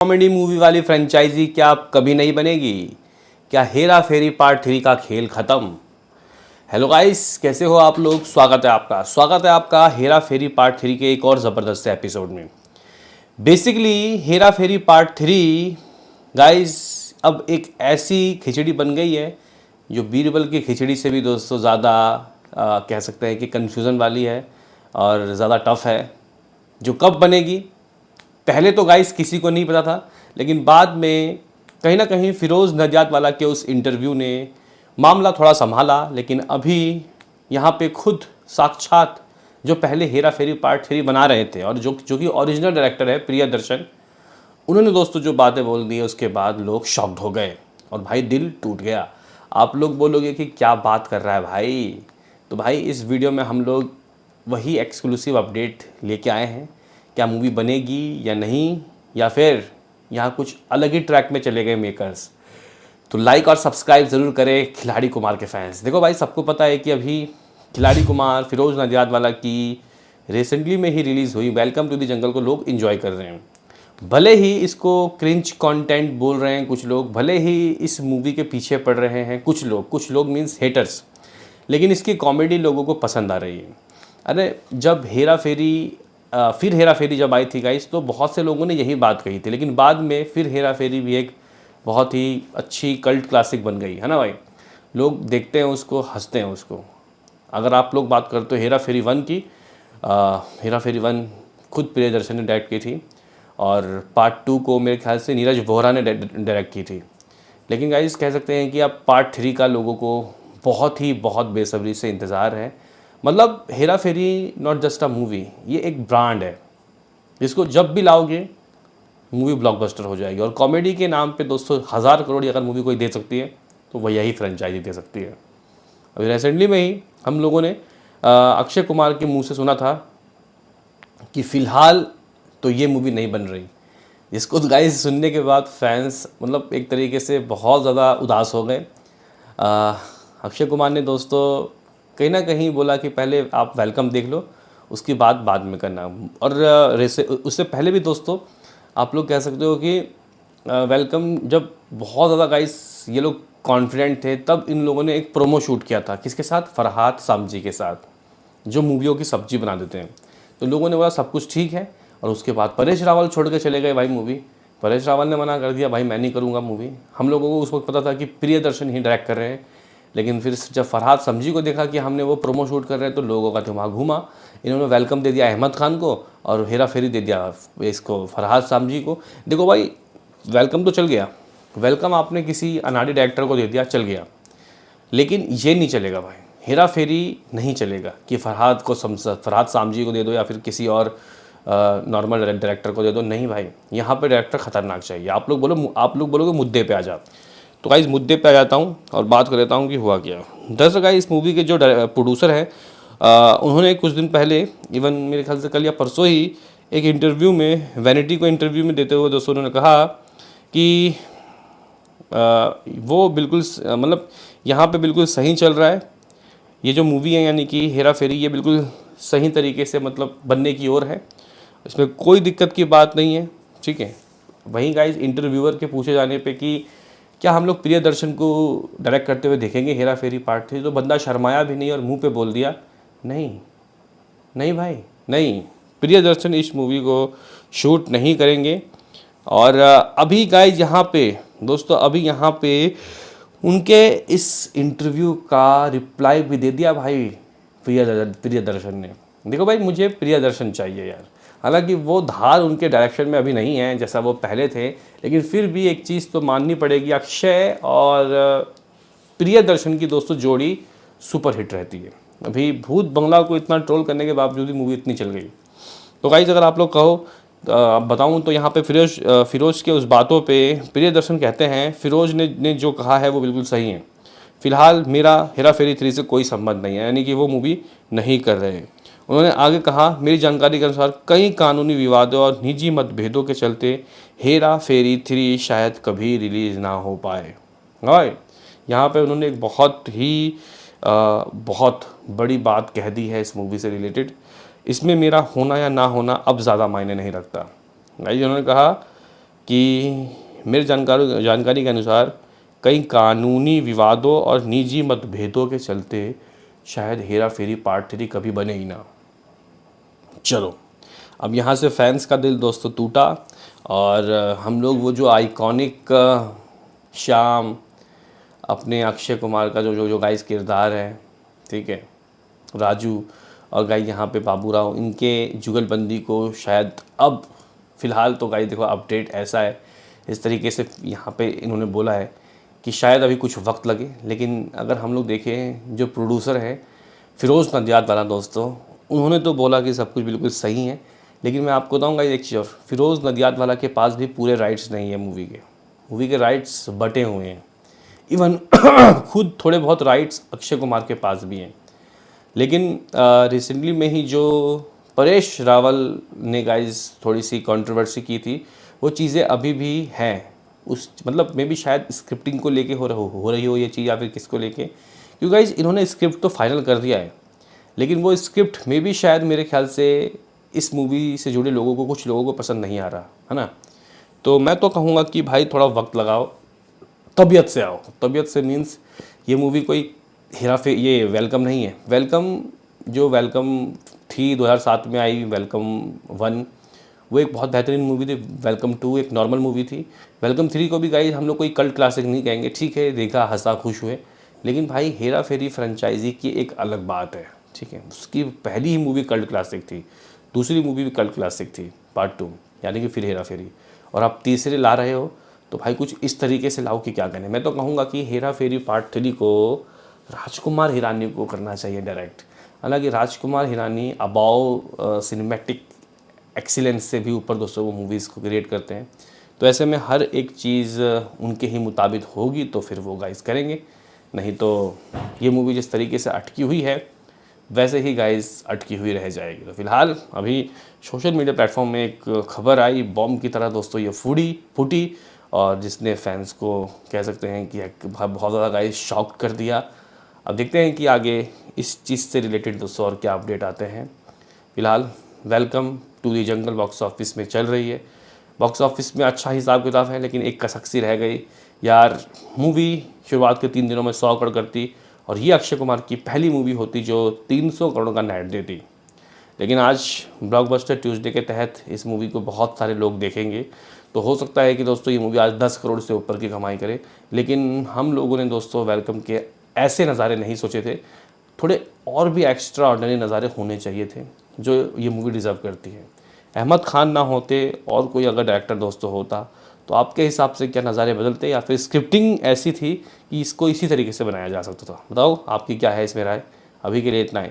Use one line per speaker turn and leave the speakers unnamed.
Comedy movie वाली franchise क्या अब कभी नहीं बनेगी? क्या हेरा फेरी पार्ट 3 का खेल खत्म? हेलो गाइस, कैसे हो आप लोग? स्वागत है आपका हेरा फेरी पार्ट 3 के एक और ज़बरदस्त एपिसोड में। बेसिकली हेरा फेरी पार्ट 3 गाइस अब एक ऐसी खिचड़ी बन गई है जो बीरबल की खिचड़ी से भी दोस्तों ज़्यादा कह सकते हैं कि कन्फ्यूज़न वाली है और ज़्यादा टफ है। जो कब बनेगी, पहले तो गाइस किसी को नहीं पता था, लेकिन बाद में कहीं ना कहीं फिरोज़ नडियादवाला के उस इंटरव्यू ने मामला थोड़ा संभाला। लेकिन अभी यहाँ पे खुद साक्षात जो पहले हेरा फेरी पार्ट 3 बना रहे थे और जो कि ओरिजिनल डायरेक्टर है प्रियदर्शन, उन्होंने दोस्तों जो बातें बोल दी है उसके बाद लोग शॉक्ड हो गए और भाई दिल टूट गया। आप लोग बोलोगे कि क्या बात कर रहा है भाई, तो भाई इस वीडियो में हम लोग वही एक्सक्लूसिव अपडेट लेके आए हैं। क्या मूवी बनेगी या नहीं, या फिर यहाँ कुछ अलग ही ट्रैक में चले गए मेकर्स? तो लाइक और सब्सक्राइब ज़रूर करें खिलाड़ी कुमार के फैंस। देखो भाई, सबको पता है कि अभी खिलाड़ी कुमार फिरोज़ नडियादवाला की रिसेंटली में ही रिलीज़ हुई वेलकम टू द जंगल को लोग इन्जॉय कर रहे हैं। भले ही इसको क्रिंच कंटेंट बोल रहे हैं कुछ लोग, भले ही इस मूवी के पीछे पड़ रहे हैं कुछ लोग मीन्स हेटर्स, लेकिन इसकी कॉमेडी लोगों को पसंद आ रही है। अरे जब फिर हेरा फेरी जब आई थी गाइस, तो बहुत से लोगों ने यही बात कही थी, लेकिन बाद में फिर हेरा फेरी भी एक बहुत ही अच्छी कल्ट क्लासिक बन गई है ना भाई। लोग देखते हैं उसको, हंसते हैं उसको। अगर आप लोग बात करते हो हेरा फेरी 1 की, हेरा फेरी 1 खुद प्रियदर्शन ने डायरेक्ट की थी और पार्ट 2 को मेरे ख्याल से नीरज वोहरा ने डायरेक्ट की थी। लेकिन गाइस कह सकते हैं कि अब पार्ट 3 का लोगों को बहुत बेसब्री से इंतज़ार है। मतलब हेरा फेरी नॉट जस्ट अ मूवी, ये एक ब्रांड है जिसको जब भी लाओगे मूवी ब्लॉकबस्टर हो जाएगी। और कॉमेडी के नाम पे दोस्तों 1000 करोड़ अगर मूवी कोई दे सकती है तो वह यही फ्रेंचाइजी दे सकती है। अभी रिसेंटली में ही हम लोगों ने अक्षय कुमार के मुंह से सुना था कि फ़िलहाल तो ये मूवी नहीं बन रही। इसको गाइस सुनने के बाद फैंस मतलब एक तरीके से बहुत ज़्यादा उदास हो गए। अक्षय कुमार ने दोस्तों कहीं ना कहीं बोला कि पहले आप वेलकम देख लो, उसकी बात बाद में करना। और उससे पहले भी दोस्तों आप लोग कह सकते हो कि वेलकम जब बहुत ज़्यादा गाइस ये लोग कॉन्फिडेंट थे, तब इन लोगों ने एक प्रोमो शूट किया था। किसके साथ? फरहाद सामजी के साथ, जो मूवियों की सब्जी बना देते हैं। तो लोगों ने बोला सब कुछ ठीक है, और उसके बाद परेश रावल छोड़ के चले गए भाई मूवी। परेश रावल ने मना कर दिया, भाई मैं नहीं करूँगा मूवी। हम लोगों को उस वक्त पता था कि प्रियदर्शन ही डायरेक्ट कर रहे हैं, लेकिन फिर जब फरहाद समझी को देखा कि हमने वो प्रोमो शूट कर रहे हैं तो लोगों का दिमाग घूमा। इन्होंने वेलकम दे दिया अहमद खान को और हेरा फेरी दे दिया इसको फरहाद सामजी को। देखो भाई, वेलकम तो चल गया, वेलकम आपने किसी अनाड़ी डायरेक्टर को दे दिया, चल गया, लेकिन ये नहीं चलेगा भाई। हेरा फेरी नहीं चलेगा कि फरहाद सामजी को दे दो या फिर किसी और नॉर्मल डायरेक्टर को दे दो। नहीं भाई, यहाँ पे डायरेक्टर ख़तरनाक चाहिए। आप लोग बोलोगे मुद्दे पे आ जा, तो गाइस मुद्दे पे आ जाता हूँ और बात कर लेता हूँ कि हुआ क्या। दरअसल गाइस इस मूवी के जो प्रोड्यूसर हैं, उन्होंने कुछ दिन पहले, इवन मेरे ख्याल से कल या परसों ही, एक इंटरव्यू में वैनिटी को इंटरव्यू में देते हुए दोस्तों उन्होंने कहा कि वो बिल्कुल मतलब यहाँ पे बिल्कुल सही चल रहा है ये जो मूवी है, यानी कि हेरा फेरी, ये बिल्कुल सही तरीके से मतलब बनने की ओर है, इसमें कोई दिक्कत की बात नहीं है, ठीक है। वहीं गाइस इंटरव्यूअर के पूछे जाने पे कि क्या हम लोग प्रियदर्शन को डायरेक्ट करते हुए देखेंगे हेरा फेरी पार्ट 3, तो बंदा शर्माया भी नहीं और मुंह पे बोल दिया, नहीं भाई नहीं, प्रियदर्शन इस मूवी को शूट नहीं करेंगे। और अभी गाइस यहाँ पे दोस्तों, अभी यहाँ पे उनके इस इंटरव्यू का रिप्लाई भी दे दिया भाई प्रियदर्शन ने। देखो भाई, मुझे प्रियदर्शन चाहिए यार, हालांकि वो धार उनके डायरेक्शन में अभी नहीं है जैसा वो पहले थे, लेकिन फिर भी एक चीज़ तो माननी पड़ेगी, अक्षय और प्रियदर्शन की दोस्तों जोड़ी सुपर हिट रहती है। अभी भूत बंगला को इतना ट्रोल करने के बावजूद भी मूवी इतनी चल गई। तो गाइस अगर आप लोग कहो, अब बताऊं तो यहाँ पे फिरोज़ के उस बातों पे प्रियदर्शन कहते हैं फिरोज़ ने जो कहा है वो बिल्कुल सही है। फ़िलहाल मेरा हेरा फेरी 3 से कोई संबंध नहीं है, यानी कि वो मूवी नहीं कर रहे हैं। उन्होंने आगे कहा, मेरी जानकारी के अनुसार कई कानूनी विवादों और निजी मतभेदों के चलते हेरा फेरी 3 शायद कभी रिलीज़ ना हो पाए। और यहाँ पे उन्होंने एक बहुत बड़ी बात कह दी है इस मूवी से रिलेटेड। इसमें मेरा होना या ना होना अब ज़्यादा मायने नहीं रखता। गाइस उन्होंने कहा कि मेरे जानकारी के अनुसार कई कानूनी विवादों और निजी मतभेदों के चलते शायद हेरा फेरी पार्ट 3 कभी बने ही ना। चलो, अब यहाँ से फैंस का दिल दोस्तों टूटा और हम लोग वो जो आइकॉनिक श्याम, अपने अक्षय कुमार का जो जो जो गाइस किरदार है, ठीक है, राजू, और गाइस यहाँ पे बाबू राव, इनके जुगलबंदी को शायद अब फ़िलहाल तो गाइस देखो अपडेट ऐसा है, इस तरीके से यहाँ पे इन्होंने बोला है कि शायद अभी कुछ वक्त लगे। लेकिन अगर हम लोग देखें, जो प्रोड्यूसर हैं फ़िरोज़ नडियाद वाला दोस्तों, उन्होंने तो बोला कि सब कुछ बिल्कुल सही है। लेकिन मैं आपको बताऊँगा एक चीज़ और, फ़िरोज़ नडियाद वाला के पास भी पूरे राइट्स नहीं है मूवी के राइट्स बटे हुए हैं। इवन खुद थोड़े बहुत राइट्स अक्षय कुमार के पास भी हैं। लेकिन रिसेंटली में ही जो परेश रावल ने गाइस थोड़ी सी कंट्रोवर्सी की थी, वो चीज़ें अभी भी हैं। उस मतलब मे भी शायद स्क्रिप्टिंग को लेके हो रही हो ये चीज़, या फिर किसको लेके, क्योंकि गाइस इन्होंने स्क्रिप्ट तो फाइनल कर दिया है, लेकिन वो स्क्रिप्ट में भी शायद मेरे ख्याल से इस मूवी से जुड़े लोगों को, कुछ लोगों को पसंद नहीं आ रहा है ना। तो मैं तो कहूँगा कि भाई थोड़ा वक्त लगाओ, तबीयत से आओ। तबीयत से मीन्स ये मूवी कोई ये वेलकम नहीं है। वेलकम थी 2007 में आई, वेलकम 1 वो एक बहुत बेहतरीन मूवी थी। वेलकम 2 एक नॉर्मल मूवी थी। वेलकम 3 को भी गाइस हम लोग कोई कल्ट क्लासिक नहीं कहेंगे, ठीक है, देखा, हंसा, खुश हुए। लेकिन भाई हेरा फेरी फ्रेंचाइजी की एक अलग बात है, ठीक है। उसकी पहली ही मूवी कल्ट क्लासिक थी, दूसरी मूवी भी कल्ट क्लासिक थी, पार्ट 2 यानी कि फिर हेरा फेरी, और आप तीसरे ला रहे हो तो भाई कुछ इस तरीके से लाओ कि क्या कहने। मैं तो कहूँगा कि हेरा फेरी पार्ट 3 को राजकुमार हिरानी को करना चाहिए डायरेक्ट। हालांकि Rajkumar Hirani above cinematic excellence से भी ऊपर दोस्तों वो मूवीज़ को क्रिएट करते हैं। तो ऐसे में हर एक चीज़ उनके ही मुताबिक होगी तो फिर वो गाइस करेंगे, नहीं तो ये मूवी जिस तरीके से अटकी हुई है वैसे ही गाइस अटकी हुई रह जाएगी। तो फिलहाल अभी सोशल मीडिया प्लेटफॉर्म में एक खबर आई बॉम्ब की तरह दोस्तों, ये फूटी और जिसने फैंस को कह सकते हैं कि बहुत ज़्यादा गाइस शॉक कर दिया। अब देखते हैं कि आगे इस चीज़ से रिलेटेड दोस्तों और क्या अपडेट आते हैं। फिलहाल welcome to the jungle box office में चल रही है। बॉक्स ऑफिस में अच्छा हिसाब किताब है, लेकिन एक कसक सी रह गई यार। मूवी शुरुआत के 3 दिनों में 100 करोड़ करती, और ये अक्षय कुमार की पहली मूवी होती जो 300 करोड़ का नेट देती। लेकिन आज ब्लॉकबस्टर ट्यूसडे के तहत इस मूवी को बहुत सारे लोग देखेंगे, तो हो सकता है कि दोस्तों ये मूवी आज 10 करोड़ से ऊपर की कमाई करे। लेकिन हम लोगों ने दोस्तों वेलकम के ऐसे नज़ारे नहीं सोचे थे, थोड़े और भी एक्स्ट्रा ऑर्डिनरी नज़ारे होने चाहिए थे जो ये मूवी डिज़र्व करती है। अहमद खान ना होते और कोई अगर डायरेक्टर दोस्तों होता तो आपके हिसाब से क्या नज़ारे बदलते, या फिर स्क्रिप्टिंग ऐसी थी कि इसको इसी तरीके से बनाया जा सकता था? बताओ आपकी क्या है इसमें राय। अभी के लिए इतना ही।